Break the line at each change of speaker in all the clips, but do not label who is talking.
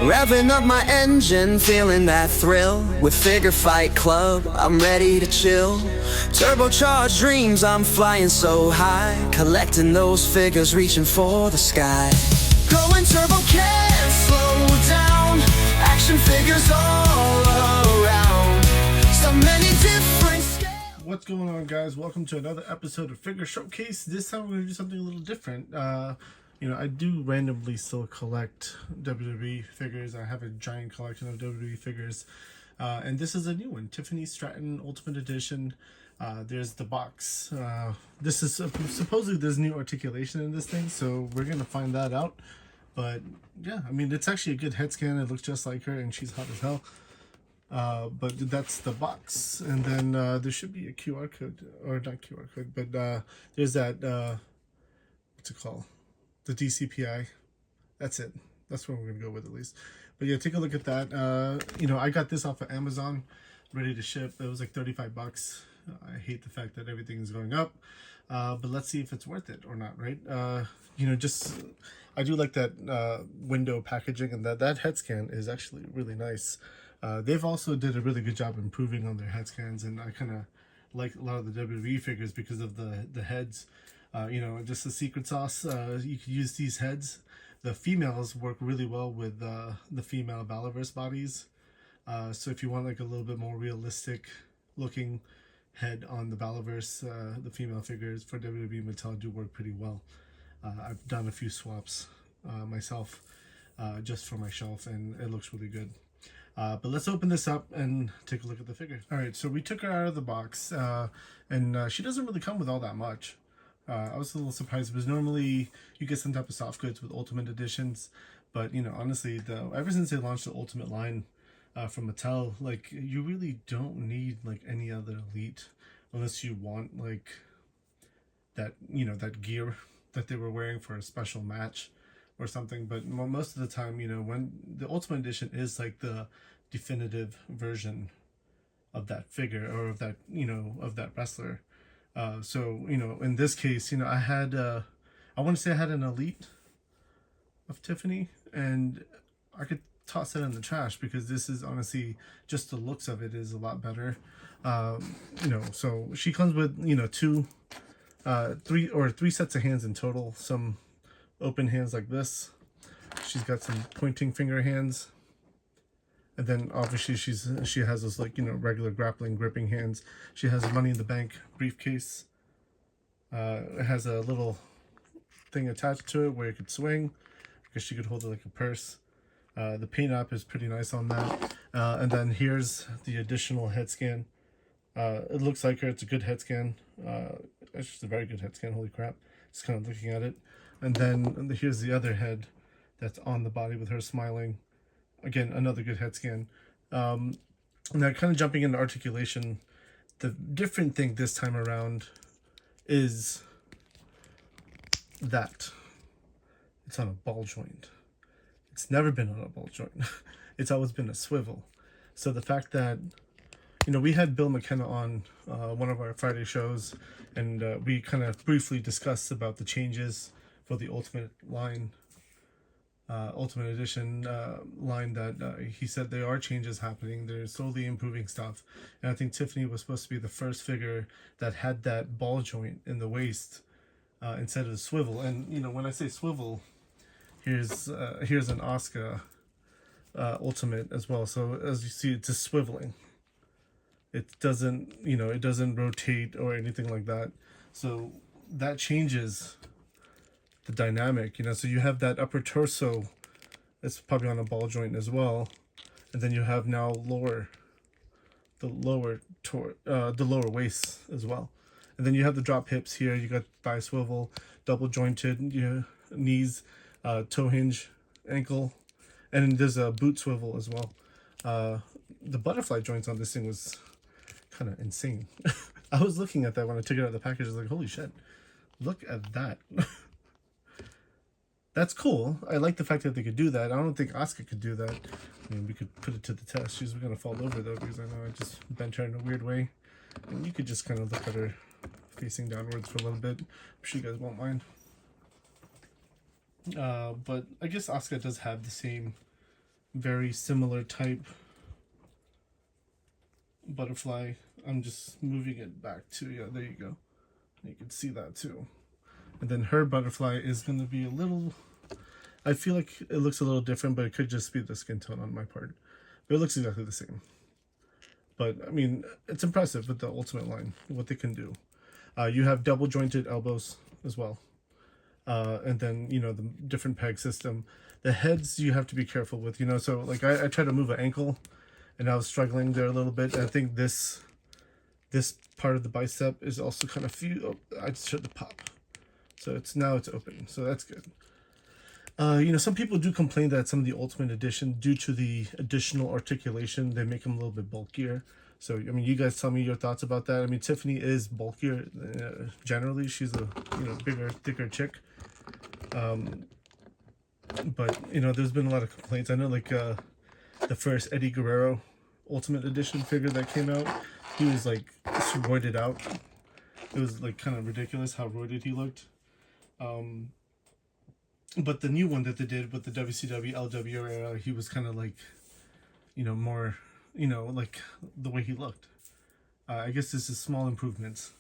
Revving up my engine, feeling that thrill. With Figure Fight Club, I'm ready to chill. Turbocharged dreams, I'm flying so high. Collecting those figures, reaching for the sky. Going turbo, can't slow down. Action figures all around. So many different scales.
What's going on, guys? Welcome to another episode of Figure Showcase. This time we're going to do something a little different. I do randomly still collect WWE figures. I have a giant collection of WWE figures. And this is a new one, Tiffany Stratton Ultimate Edition. There's the box. This is supposedly there's new articulation in this thing, so we're going to find that out. But yeah, I mean, it's actually a good head scan. It looks just like her, and she's hot as hell. But that's the box. And then there should be a QR code, or not QR code, but there's that, what's it called? The DCPI. That's it. That's what we're going to go with, at least. But yeah, take a look at that. I got this off of Amazon, ready to ship. It was like 35 bucks. I hate the fact that everything is going up. But let's see if it's worth it or not, right? I do like that window packaging, and that head scan is actually really nice. They've also did a really good job improving on their head scans, and I kind of like a lot of the WWE figures because of the heads. Just the secret sauce. You could use these heads. The females work really well with the female Balorverse bodies. So if you want like a little bit more realistic looking head on the Balorverse, the female figures for WWE Mattel do work pretty well. I've done a few swaps myself just for my shelf, and it looks really good. But let's open this up and take a look at the figure. All right, so we took her out of the box, and she doesn't really come with all that much. I was a little surprised because normally you get some type of soft goods with Ultimate Editions, but honestly, ever since they launched the Ultimate line from Mattel, like, you really don't need like any other Elite unless you want like that that gear that they were wearing for a special match or something. But most of the time, when the Ultimate Edition is like the definitive version of that figure or of that of that wrestler. So in this case, I had I want to say I had an Elite of Tiffany, and I could toss it in the trash because this is honestly just the looks of it is a lot better. So she comes with three sets of hands in total. Some open hands like this. She's got some pointing finger hands, and then obviously she has those like regular grappling gripping hands. She has a Money in the Bank briefcase. It has a little thing attached to it where it could swing, because she could hold it like a purse. The paint app is pretty nice on that. And then here's the additional head scan. It looks like her. It's a good head scan. It's just a very good head scan. Holy crap! Just kind of looking at it. And then here's the other head that's on the body with her smiling. Again, another good head scan. Now, kind of jumping into articulation, the different thing this time around is that it's on a ball joint. It's never been on a ball joint. It's always been a swivel. So the fact that we had Bill McKenna on one of our Friday shows, and we kind of briefly discussed about the changes for the Ultimate line, Ultimate Edition line, that he said there are changes happening. They're slowly improving stuff, and I think Tiffany was supposed to be the first figure that had that ball joint in the waist instead of the swivel. And when I say swivel, here's an Asuka Ultimate as well. So as you see, it's just swiveling. It doesn't it doesn't rotate or anything like that. So that changes the dynamic, so you have that upper torso that's probably on a ball joint as well, and then you have now the lower waist as well, and then you have the drop hips here. You got thigh swivel, double jointed, knees, toe hinge, ankle, and there's a boot swivel as well. The butterfly joints on this thing was kind of insane. I was looking at that when I took it out of the package. I was like, holy shit, look at that. That's cool. I like the fact that they could do that. I don't think Asuka could do that. I mean, we could put it to the test. She's going to fall over, though, because I know I just bent her in a weird way. And you could just kind of look at her facing downwards for a little bit. I'm sure you guys won't mind. But I guess Asuka does have the same very similar type butterfly. I'm just moving it back to, yeah, there you go. You can see that too. And then her butterfly is going to be a little, I feel like it looks a little different, but it could just be the skin tone on my part. But it looks exactly the same. But I mean, it's impressive with the Ultimate line, what they can do. You have double jointed elbows as well. And then, you know, the different peg system. The heads you have to be careful with, you know. So like I tried to move an ankle and I was struggling there a little bit. And I think this part of the bicep is also kind of I just shut the pop. So it's open. So that's good. You know, some people do complain that some of the Ultimate Edition, due to the additional articulation, they make them a little bit bulkier. So, I mean, you guys tell me your thoughts about that. I mean, Tiffany is bulkier generally. She's a, you know, bigger, thicker chick. But, you know, there's been a lot of complaints. I know, like, the first Eddie Guerrero Ultimate Edition figure that came out, he was, like, roided out. It was, like, kind of ridiculous how roided he looked. But the new one that they did with the WCW LW era, he was kind of like, you know, more, you know, like the way he looked. I guess this is small improvements.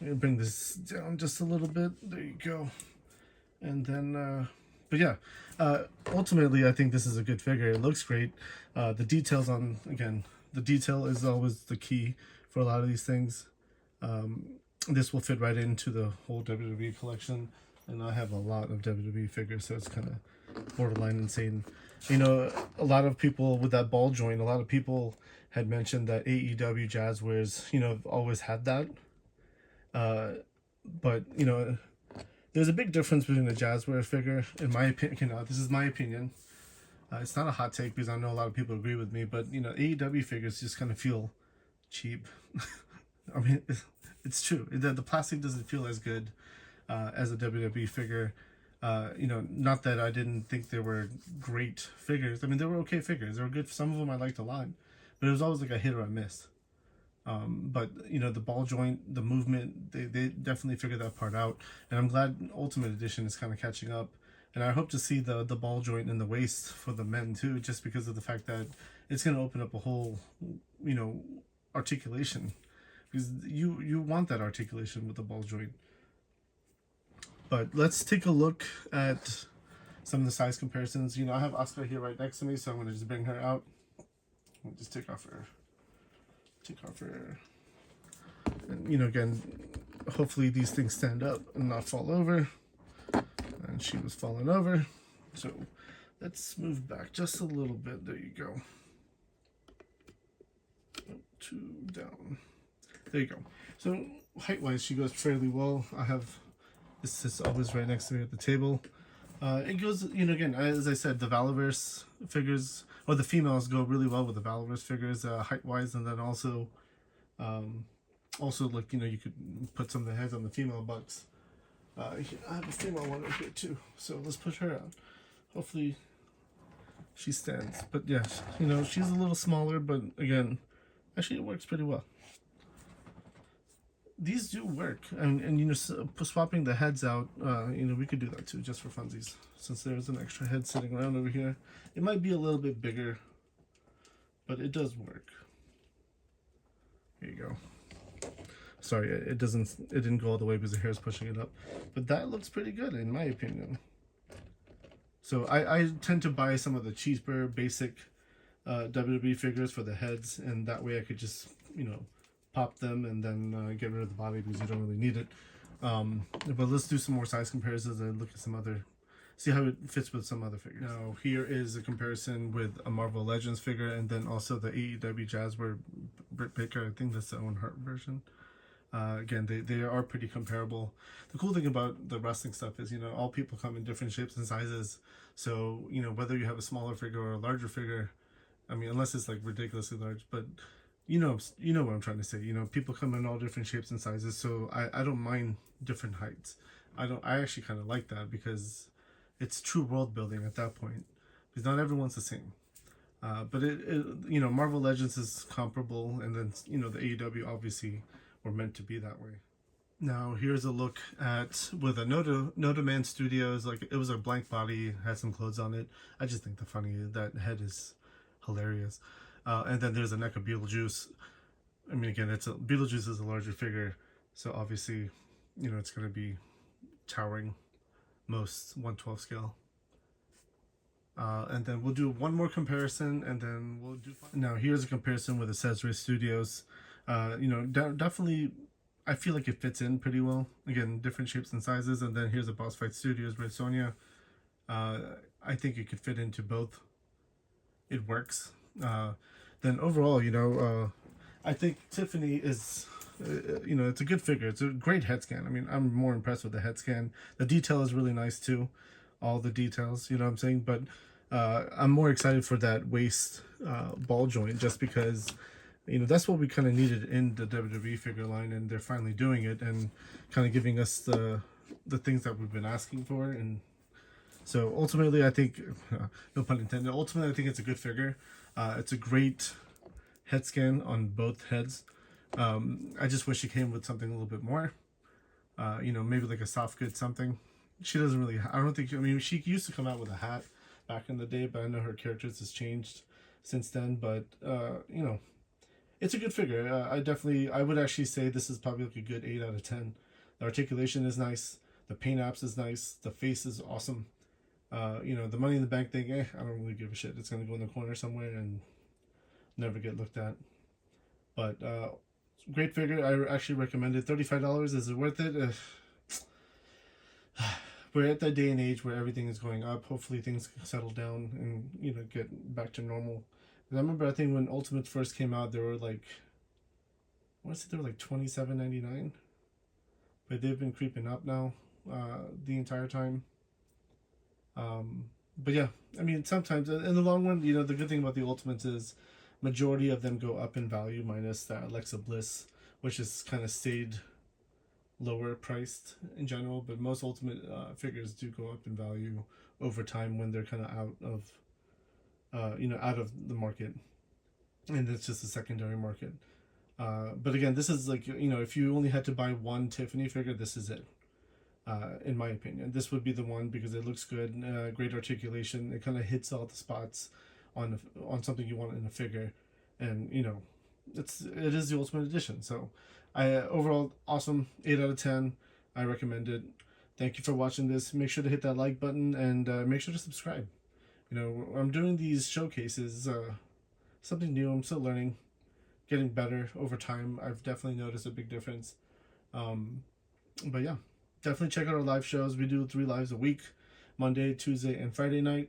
I'm going to bring this down just a little bit. There you go. And then, but yeah, ultimately, I think this is a good figure. It looks great. The details on, again, the detail is always the key for a lot of these things. This will fit right into the whole WWE collection. And I have a lot of WWE figures, so it's kind of borderline insane. You know, a lot of people with that ball joint, a lot of people had mentioned that AEW Jazzwares, you know, have always had that. But, you know, there's a big difference between a Jazzware figure, in my opinion. This is my opinion. It's not a hot take because I know a lot of people agree with me, but, you know, AEW figures just kind of feel cheap. I mean, it's true. The plastic doesn't feel as good as a WWE figure. You know, not that I didn't think they were great figures. I mean, they were okay figures. They were good. Some of them I liked a lot, but it was always like a hit or a miss. But, you know, the ball joint, the movement, they definitely figured that part out. And I'm glad Ultimate Edition is kind of catching up. And I hope to see the ball joint in the waist for the men too, just because of the fact that it's going to open up a whole, you know, articulation. Because you want that articulation with the ball joint. But let's take a look at some of the size comparisons. You know, I have Asuka here right next to me, so I'm going to just bring her out. I'll just take off her. And, you know, again, hopefully these things stand up and not fall over. And she was falling over. So let's move back just a little bit. There you go. 2 down. There you go. So height-wise, she goes fairly well. I have... This is always right next to me at the table. It goes, you know, again, as I said, the Valaverse figures, or the females go really well with the Valaverse figures, height-wise, and then also, like, you know, you could put some of the heads on the female bucks. I have a female one right here too, so let's push her out. Hopefully she stands. But yeah, you know, she's a little smaller, but again, actually it works pretty well. These do work, and you know, swapping the heads out, you know, we could do that too, just for funsies, since there's an extra head sitting around over here. It might be a little bit bigger, but it does work. Here you go. Sorry, it didn't go all the way because the hair is pushing it up, but that looks pretty good in my opinion. So I tend to buy some of the cheaper, basic WWE figures for the heads, and that way I could just, you know, pop them and then get rid of the body because you don't really need it. But let's do some more size comparisons and look at some other, see how it fits with some other figures. Now here is a comparison with a Marvel Legends figure and then also the AEW Jazzware Britt Baker. I think that's the Owen Hart version. Again, they are pretty comparable. The cool thing about the wrestling stuff is, you know, all people come in different shapes and sizes. So, you know, whether you have a smaller figure or a larger figure, I mean, unless it's like ridiculously large, but you know what I'm trying to say. You know, people come in all different shapes and sizes, so I don't mind different heights. I actually kind of like that because it's true world building at that point. Because not everyone's the same. But it you know, Marvel Legends is comparable, and then, you know, the AEW obviously were meant to be that way. Now here's a look at with a Notaman Studios. Like, it was a blank body, had some clothes on it. I just think that head is hilarious. And then there's a neck of Beetlejuice. I mean, again, Beetlejuice is a larger figure, so obviously, you know, it's going to be towering most 1/12 scale. And then we'll do one more comparison, and then we'll do. Now here's a comparison with Accessory Studios. You know, definitely, I feel like it fits in pretty well. Again, different shapes and sizes. And then here's a Boss Fight Studios Red Sonja. I think it could fit into both. It works. Then overall, you know, I think Tiffany is, you know, it's a good figure. It's a great head scan. I mean, I'm more impressed with the head scan. The detail is really nice too. All the details, you know what I'm saying? But I'm more excited for that waist ball joint, just because, you know, that's what we kind of needed in the WWE figure line, and they're finally doing it and kind of giving us the things that we've been asking for. And so ultimately, I think, no pun intended, ultimately I think it's a good figure. It's a great head scan on both heads. I just wish it came with something a little bit more. You know, maybe like a soft good something. She doesn't really, I don't think, I mean, she used to come out with a hat back in the day, but I know her characters has changed since then. But, you know, it's a good figure. I would actually say this is probably like a good 8 out of 10. The articulation is nice. The paint apps is nice. The face is awesome. You know, the Money in the Bank thing, I don't really give a shit. It's going to go in the corner somewhere and never get looked at. But, great figure. I actually recommend it. $35. Is it worth it? We're at that day and age where everything is going up. Hopefully things settle down and, you know, get back to normal. And I remember, I think when Ultimates first came out, they were like, I want to say they were like $27.99. But they've been creeping up now the entire time. But yeah, I mean, sometimes in the long run, you know, the good thing about the Ultimates is majority of them go up in value, minus that Alexa Bliss, which has kind of stayed lower priced in general. But most Ultimate figures do go up in value over time when they're kind of out of, you know, out of the market, and it's just a secondary market. But again, this is like, you know, if you only had to buy one Tiffany figure, this is it. In my opinion, this would be the one, because it looks good, great articulation. It kind of hits all the spots on something you want in a figure, and you know, it is the Ultimate Edition. So, overall awesome, 8 out of 10. I recommend it. Thank you for watching this. Make sure to hit that like button, and make sure to subscribe. You know, I'm doing these showcases, something new. I'm still learning, getting better over time. I've definitely noticed a big difference. But yeah. Definitely check out our live shows. We do 3 lives a week, Monday, Tuesday, and Friday night.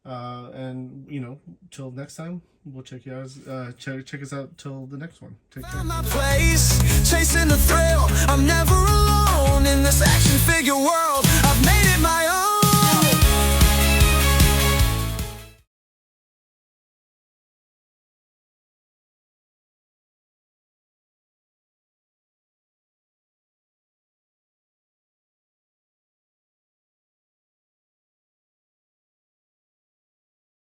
And you know, till next time, we'll check you out. Check us out till the next one. Take care.
Found my place, chasing the thrill.